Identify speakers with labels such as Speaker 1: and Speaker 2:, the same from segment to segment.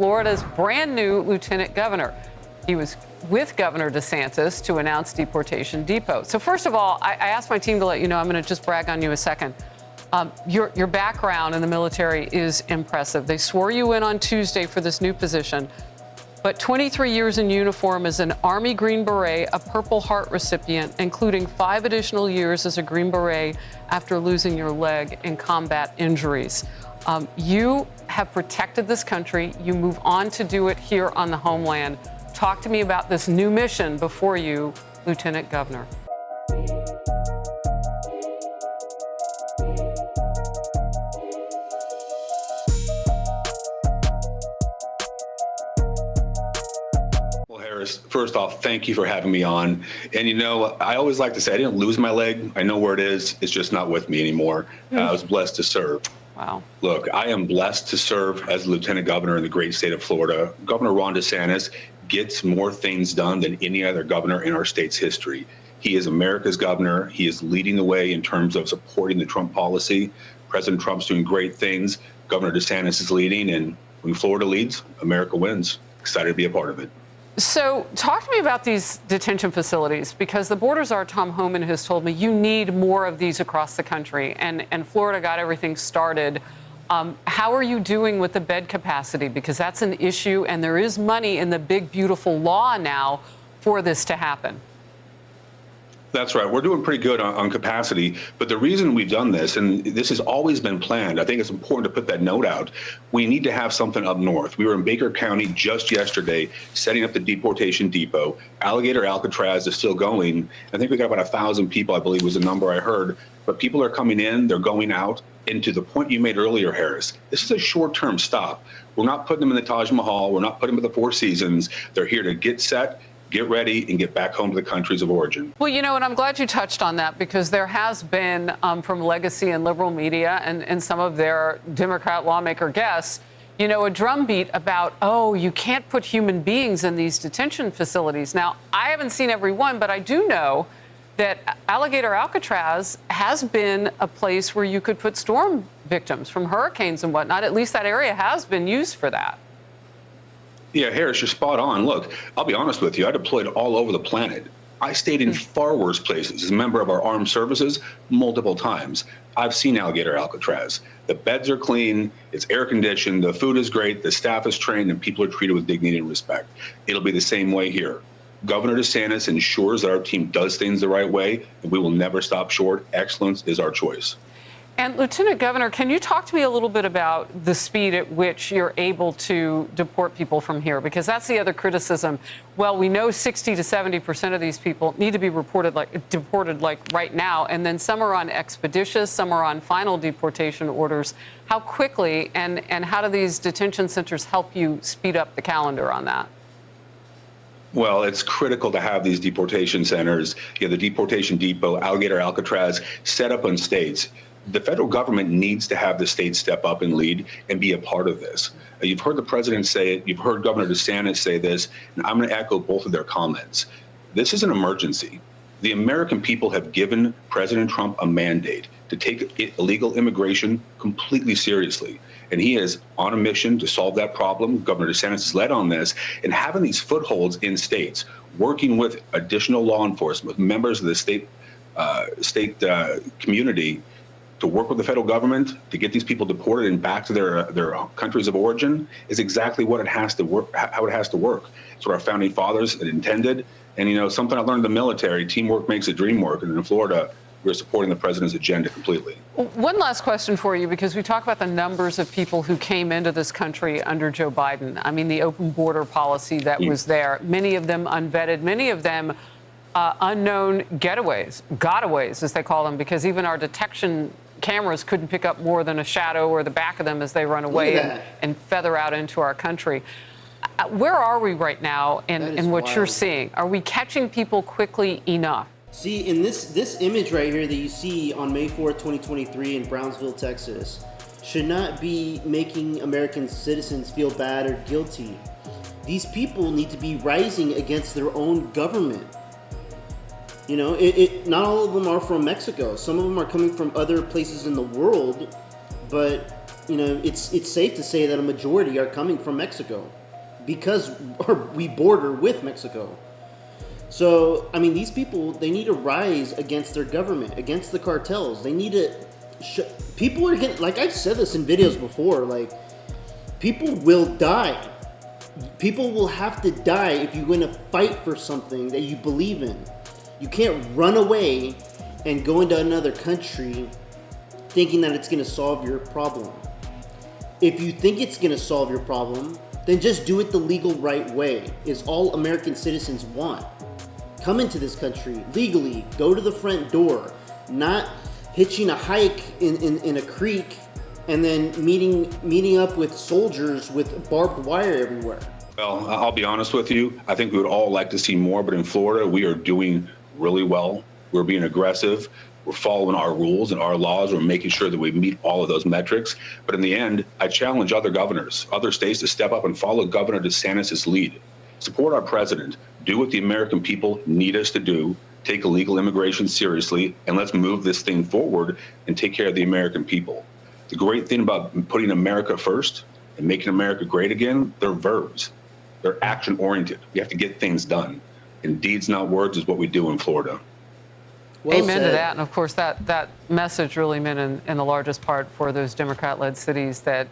Speaker 1: Florida's brand new lieutenant governor. He was with Governor DeSantis to announce Deportation Depot. So first of all, I asked my team to let you know, I'm going to just brag on you a second. Your background in the military is impressive. They swore you in on Tuesday for this new position, but 23 years in uniform as an Army Green Beret, a Purple Heart recipient, including 5 additional years as a Green Beret after losing your leg in combat injuries. You have protected this country. You move on to do it here on the homeland. Talk to me about this new mission before you, Lieutenant Governor.
Speaker 2: Well, Harris, first off, thank you for having me on. And you know, I always like to say I didn't lose my leg. I know where it is. It's just not with me anymore. I was blessed to serve.
Speaker 1: Wow.
Speaker 2: Look, I am blessed to serve as lieutenant governor in the great state of Florida. Governor Ron DeSantis gets more things done than any other governor in our state's history. He is America's governor. He is leading the way in terms of supporting the Trump policy. President Trump's doing great things. Governor DeSantis is leading, and when Florida leads, America wins. Excited to be a part of it.
Speaker 1: So talk to me about these detention facilities, because the border czar Tom Homan has told me you need more of these across the country, and Florida got everything started. How are you doing with the bed capacity? Because that's an issue, and there is money in the big, beautiful law now for this to happen.
Speaker 2: That's right. We're doing pretty good on capacity. But the reason we've done this, and this has always been planned, I think it's important to put that note out. We need to have something up north. We were in Baker County just yesterday setting up the Deportation Depot. Alligator Alcatraz is still going. I think we got about 1,000 people, I believe was the number I heard. But people are coming in, they're going out. And to the point you made earlier, Harris, this is a short-term stop. We're not putting them in the Taj Mahal. We're not putting them in the Four Seasons. They're here to get set, get ready, and get back home to the countries of origin.
Speaker 1: Well, you know, and I'm glad you touched on that, because there has been, from legacy and liberal media and some of their Democrat lawmaker guests, you know, a drumbeat about, oh, you can't put human beings in these detention facilities. Now, I haven't seen every one, but I do know that Alligator Alcatraz has been a place where you could put storm victims from hurricanes and whatnot. At least that area has been used for that.
Speaker 2: Yeah, Harris, you're spot on. Look, I'll be honest with you. I deployed all over the planet. I stayed in far worse places as a member of our armed services multiple times. I've seen Alligator Alcatraz. The beds are clean, it's air conditioned, the food is great, the staff is trained, and people are treated with dignity and respect. It'll be the same way here. Governor DeSantis ensures that our team does things the right way, and we will never stop short. Excellence is our choice.
Speaker 1: And Lieutenant Governor, can you talk to me a little bit about the speed at which you're able to deport people from here? Because that's the other criticism. Well, we know 60 to 70% of these people need to be deported like right now, and then some are on expeditious, some are on final deportation orders. How quickly and how do these detention centers help you speed up the calendar on that?
Speaker 2: Well, it's critical to have these deportation centers, the Deportation Depot, Alligator Alcatraz, set up in states. The federal government needs to have the states step up and lead and be a part of this. You've heard the president say it. You've heard Governor DeSantis say this, and I'm going to echo both of their comments. This is an emergency. The American people have given President Trump a mandate to take illegal immigration completely seriously. And he is on a mission to solve that problem. Governor DeSantis has led on this, and having these footholds in states, working with additional law enforcement, with members of the state community, to work with the federal government to get these people deported and back to their countries of origin is exactly what it has to work, how it has to work. It's what our founding fathers had intended. And, you know, something I learned in the military, teamwork makes the dream work. And in Florida, we're supporting the president's agenda completely.
Speaker 1: One last question for you, because we talk about the numbers of people who came into this country under Joe Biden. I mean, the open border policy that was there, many of them unvetted, many of them unknown gotaways, as they call them, because even our detection cameras couldn't pick up more than a shadow or the back of them as they run away and feather out into our country. Where are we right now in what you're seeing? Are we catching people quickly enough?
Speaker 3: See, in this image right here that you see on May 4th, 2023 in Brownsville, Texas, should not be making American citizens feel bad or guilty. These people need to be rising against their own government. You know, not all of them are from Mexico. Some of them are coming from other places in the world, but it's safe to say that a majority are coming from Mexico because we border with Mexico. So, I mean, these people, they need to rise against their government, against the cartels. They need to, people are getting, like I've said this in videos before, like, people will die. People will have to die if you're going to fight for something that you believe in. You can't run away and go into another country thinking that it's going to solve your problem. If you think it's going to solve your problem, then just do it the legal right way, is all American citizens want. Come into this country legally, go to the front door, not hitching a hike in a creek and then meeting up with soldiers with barbed wire everywhere.
Speaker 2: Well, I'll be honest with you. I think we would all like to see more, but in Florida, we are doing really well. We're being aggressive. We're following our rules and our laws. We're making sure that we meet all of those metrics. But in the end, I challenge other governors, other states to step up and follow Governor DeSantis' lead. Support our president. Do what the American people need us to do. Take illegal immigration seriously, and let's move this thing forward and take care of the American people. The great thing about putting America first and making America great again, they're verbs. They're action-oriented. We have to get things done. And deeds, not words, is what we do in Florida.
Speaker 3: Well
Speaker 1: Amen
Speaker 3: said.
Speaker 1: to that. And of course, that message really meant in the largest part for those Democrat-led cities that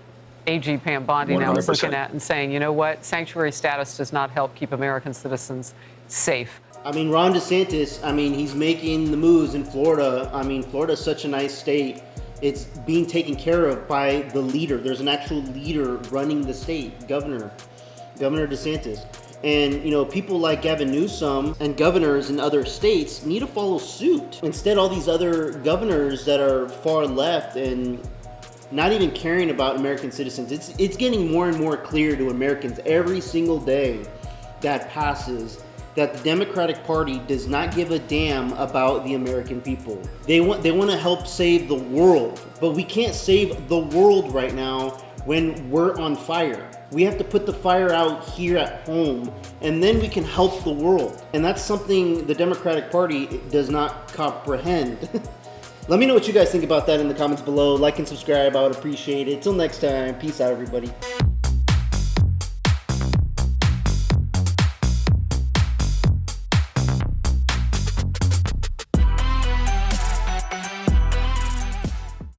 Speaker 1: AG Pam Bondi now is
Speaker 2: 100%.
Speaker 1: looking at and saying, you know what, sanctuary status does not help keep American citizens safe.
Speaker 3: I mean, Ron DeSantis, I mean, he's making the moves in Florida. I mean, Florida's such a nice state. It's being taken care of by the leader. There's an actual leader running the state, Governor DeSantis. And, people like Gavin Newsom and governors in other states need to follow suit. Instead, all these other governors that are far left and not even caring about American citizens, it's getting more and more clear to Americans every single day that passes that the Democratic Party does not give a damn about the American people. They want to help save the world, but we can't save the world right now when we're on fire. We have to put the fire out here at home, and then we can help the world. And that's something the Democratic Party does not comprehend. Let me know what you guys think about that in the comments below. Like and subscribe. I would appreciate it. Till next time. Peace out, everybody.